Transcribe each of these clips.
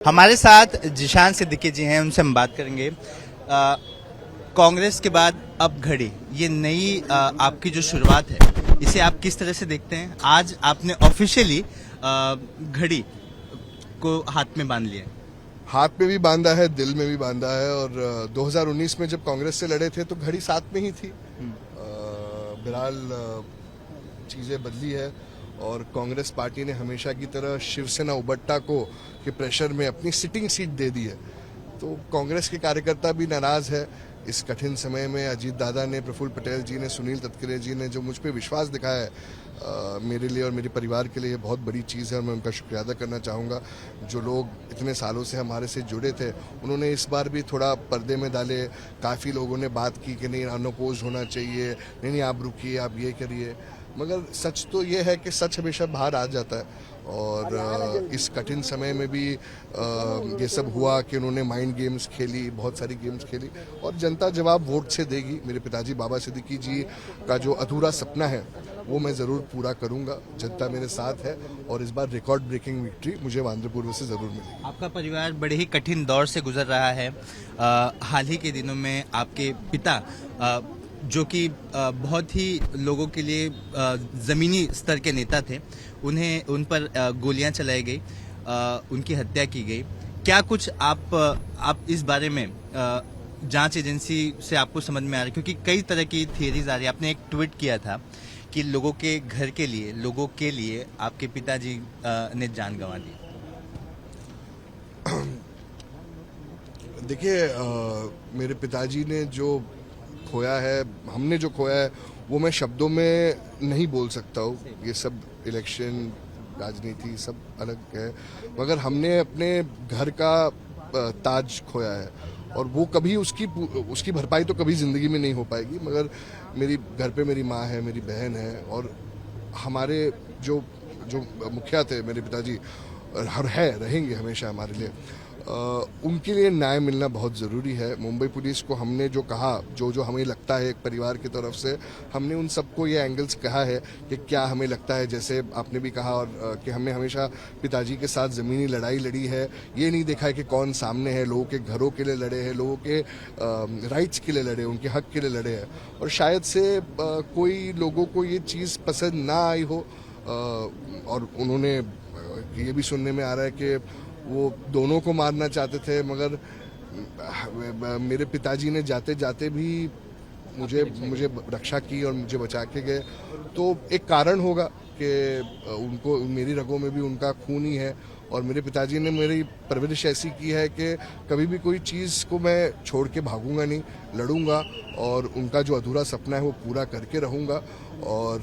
हमारे साथ जिशान सिद्दीकी जी हैं, उनसे हम बात करेंगे। कांग्रेस के बाद अब घड़ी, ये नई आपकी जो शुरुआत है, इसे आप किस तरह से देखते हैं? आज आपने ऑफिशियली घड़ी को हाथ में बांध लिया है। हाथ में भी बांधा है, दिल में भी बांधा है। और 2019 में जब कांग्रेस से लड़े थे तो घड़ी साथ में ही थी। बहरहाल चीज़ें बदली है और कांग्रेस पार्टी ने हमेशा की तरह शिवसेना उबट्टा को के प्रेशर में अपनी सिटिंग सीट दे दी है। तो कांग्रेस के कार्यकर्ता भी नाराज है। इस कठिन समय में अजीत दादा ने, प्रफुल्ल पटेल जी ने, सुनील तटकरे जी ने जो मुझ पे विश्वास दिखाया है, मेरे लिए और मेरे परिवार के लिए ये बहुत बड़ी चीज़ है और मैं उनका शुक्रिया अदा करना चाहूँगा। जो लोग इतने सालों से हमारे से जुड़े थे, उन्होंने इस बार भी थोड़ा पर्दे में डाले। काफ़ी लोगों ने बात की कि नहीं, अनअपोज होना चाहिए, नहीं आप रुकिए, आप ये करिए। मगर सच तो ये है कि सच हमेशा बाहर आ जाता है। और इस कठिन समय में भी ये सब हुआ कि उन्होंने माइंड गेम्स खेली, बहुत सारी गेम्स खेली और जनता जवाब वोट से देगी। मेरे पिताजी बाबा सिद्दीकी जी का जो अधूरा सपना है वो मैं ज़रूर पूरा करूंगा। जनता मेरे साथ है और इस बार रिकॉर्ड ब्रेकिंग विक्ट्री मुझे आंध्रपूर्व से ज़रूर मिलेगी। आपका परिवार बड़े ही कठिन दौर से गुजर रहा है। हाल ही के दिनों में आपके पिता जो कि बहुत ही लोगों के लिए ज़मीनी स्तर के नेता थे, उन पर गोलियां चलाई गई, उनकी हत्या की गई। क्या कुछ आप इस बारे में जांच एजेंसी से आपको समझ में आ रहा है? क्योंकि कई तरह की थियरीज आ रही है। आपने एक ट्वीट किया था कि लोगों के घर के लिए, लोगों के लिए आपके पिताजी ने जान गंवा दी। देखिए, मेरे पिताजी ने जो खोया है, हमने जो खोया है, वो मैं शब्दों में नहीं बोल सकता हूँ। ये सब इलेक्शन, राजनीति सब अलग है, मगर हमने अपने घर का ताज खोया है और वो कभी उसकी भरपाई तो कभी ज़िंदगी में नहीं हो पाएगी। मगर मेरी घर पे मेरी माँ है, मेरी बहन है और हमारे जो जो मुखिया थे मेरे पिताजी, रहेंगे हमेशा हमारे लिए। उनके लिए न्याय मिलना बहुत ज़रूरी है। मुंबई पुलिस को हमने जो कहा, जो हमें लगता है एक परिवार की तरफ से, हमने उन सबको ये एंगल्स कहा है कि क्या हमें लगता है, जैसे आपने भी कहा, और कि हमने हमेशा पिताजी के साथ ज़मीनी लड़ाई लड़ी है। ये नहीं देखा है कि कौन सामने है, लोगों के घरों के लिए लड़े हैं, लोगों के राइट्स के लिए लड़े, उनके हक के लिए लड़े हैं। और शायद से कोई लोगों को ये चीज़ पसंद ना आई हो और उन्होंने ये भी सुनने में आ रहा है कि वो दोनों को मारना चाहते थे। मगर मेरे पिताजी ने जाते जाते भी मुझे रक्षा की और मुझे बचा के गए। तो एक कारण होगा कि उनको, मेरी रगों में भी उनका खून ही है और मेरे पिताजी ने मेरी परवरिश ऐसी की है कि कभी भी कोई चीज़ को मैं छोड़ के भागूंगा नहीं, लड़ूंगा और उनका जो अधूरा सपना है वो पूरा करके रहूंगा। और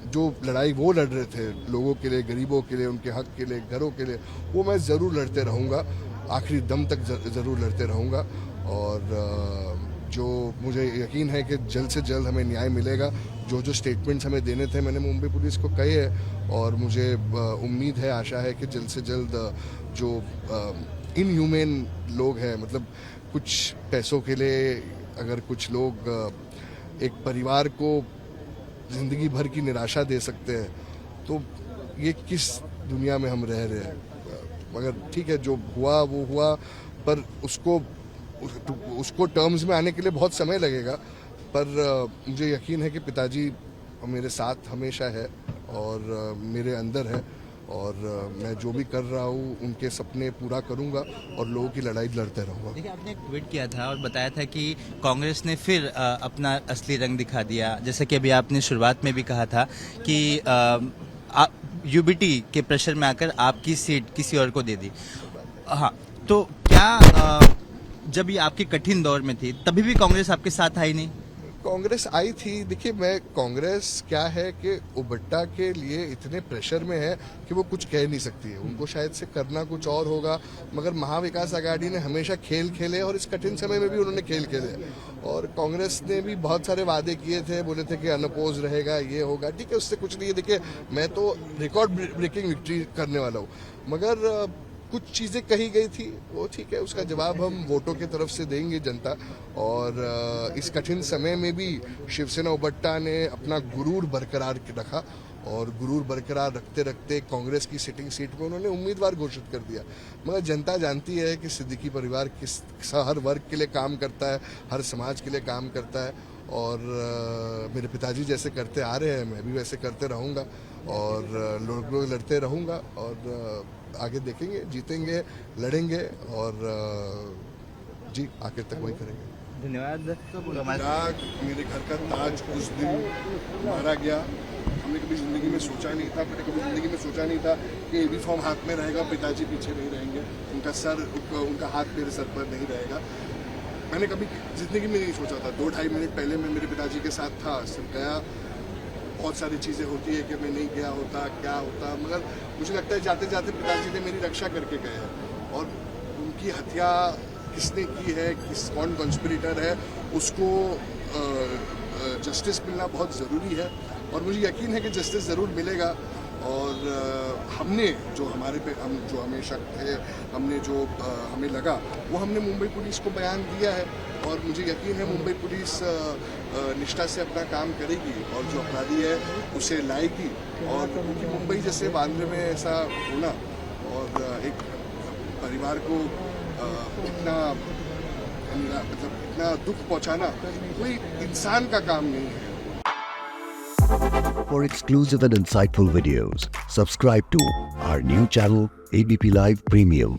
जो लड़ाई वो लड़ रहे थे लोगों के लिए, गरीबों के लिए, उनके हक के लिए, घरों के लिए, वो मैं ज़रूर लड़ते रहूंगा, आखिरी दम तक ज़रूर लड़ते रहूंगा। और जो मुझे यकीन है कि जल्द से जल्द हमें न्याय मिलेगा। जो स्टेटमेंट्स हमें देने थे मैंने मुंबई पुलिस को कहे हैं और मुझे उम्मीद है, आशा है कि जल्द से जल्द जो इनह्यूमन लोग हैं, मतलब कुछ पैसों के लिए अगर कुछ लोग एक परिवार को ज़िंदगी भर की निराशा दे सकते हैं, तो ये किस दुनिया में हम रह रहे हैं। मगर ठीक है, जो हुआ वो हुआ, पर उसको टर्म्स में आने के लिए बहुत समय लगेगा। पर मुझे यकीन है कि पिताजी मेरे साथ हमेशा है और मेरे अंदर है और मैं जो भी कर रहा हूँ उनके सपने पूरा करूँगा और लोगों की लड़ाई लड़ते रहूँगा। देखिए, आपने एक ट्वीट किया था और बताया था कि कांग्रेस ने फिर अपना असली रंग दिखा दिया। जैसे कि अभी आपने शुरुआत में भी कहा था कि यूबीटी के प्रेशर में आकर आपकी सीट किसी और को दे दी। हाँ, तो क्या जब ये आपके कठिन दौर में थी तभी भी कांग्रेस आपके साथ आई नहीं? कांग्रेस आई थी। देखिए, मैं कांग्रेस क्या है कि उबट्टा के लिए इतने प्रेशर में है कि वो कुछ कह नहीं सकती है। उनको शायद से करना कुछ और होगा, मगर महाविकास आघाड़ी ने हमेशा खेल खेले और इस कठिन समय में भी उन्होंने खेल खेले। और कांग्रेस ने भी बहुत सारे वादे किए थे, बोले थे कि अनअपोज रहेगा, ये होगा, ठीक है, उससे कुछ नहीं है। देखिए, मैं तो रिकॉर्ड ब्रेकिंग विक्ट्री करने वाला हूँ, मगर कुछ चीज़ें कही गई थी, वो ठीक है, उसका जवाब हम वोटों की तरफ से देंगे जनता। और इस कठिन समय में भी शिवसेना उबट्टा ने अपना गुरूर बरकरार रखा और गुरूर बरकरार रखते रखते कांग्रेस की सिटिंग सीट में उन्होंने उम्मीदवार घोषित कर दिया। मगर जनता जानती है कि सिद्दीकी परिवार हर वर्ग के लिए काम करता है, हर समाज के लिए काम करता है, और मेरे पिताजी जैसे करते आ रहे हैं मैं भी वैसे करते रहूँगा, और लोग लड़ते रहूँगा, और आगे देखेंगे, जीतेंगे, लड़ेंगे, और जी आखिर तक वही करेंगे। धन्यवाद। मेरे घर का ताज उस दिन मारा गया। हमने कभी ज़िंदगी में सोचा नहीं था, मैंने कभी ज़िंदगी में सोचा नहीं था कि एबी फॉर्म हाथ में रहेगा, पिताजी पीछे नहीं रहेंगे, उनका हाथ मेरे सर पर नहीं रहेगा। मैंने कभी ज़िंदगी में नहीं सोचा था। 2-2.5 मिनट पहले मैं मेरे पिताजी के साथ था, सिर्फ गया। बहुत सारी चीज़ें होती है कि मैं नहीं गया होता, क्या होता, मगर मुझे लगता है जाते जाते पिताजी ने मेरी रक्षा करके गए हैं, और उनकी हत्या किसने की है, कौन कॉन्स्पिरेटर है, उसको जस्टिस मिलना बहुत ज़रूरी है, और मुझे यकीन है कि जस्टिस ज़रूर मिलेगा। और हमने जो हमें शक है, हमें लगा, वो हमने मुंबई पुलिस को बयान दिया है, और मुझे यकीन है मुंबई पुलिस निष्ठा से अपना काम करेगी और जो अपराधी है उसे लाएगी। और क्योंकि मुंबई जैसे बांद्रे में ऐसा होना और एक परिवार को इतना दुख पहुंचाना कोई इंसान का काम नहीं है। For exclusive and insightful videos, subscribe to our new channel ABP Live Premium.